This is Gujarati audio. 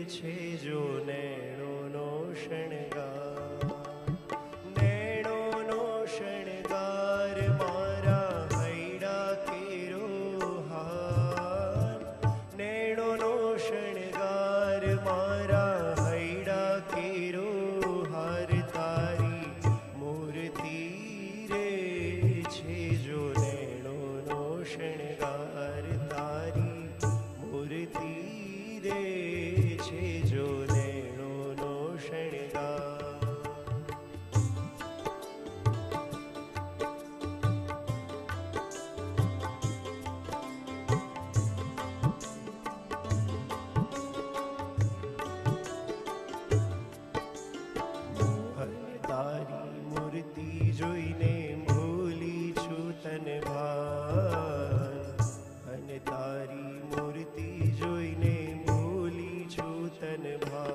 છે જો નૈણોનો શણગાર, નૈણોનો શણગાર મારા હૈડા કેરો હાર, નૈણોનો શણગાર મારા હૈડા કેરો હાર, તારી મૂર્તિ રે છે જો નૈણોનો શણગાર, તારી મૂર્તિ રે છે જો નૈણોનો શણગાર. તારી મૂર્તિ જોઈને ભૂલી છું તને ભાન, અને તારી મૂર્તિ જોઈને ભૂલી છું તને ભાન.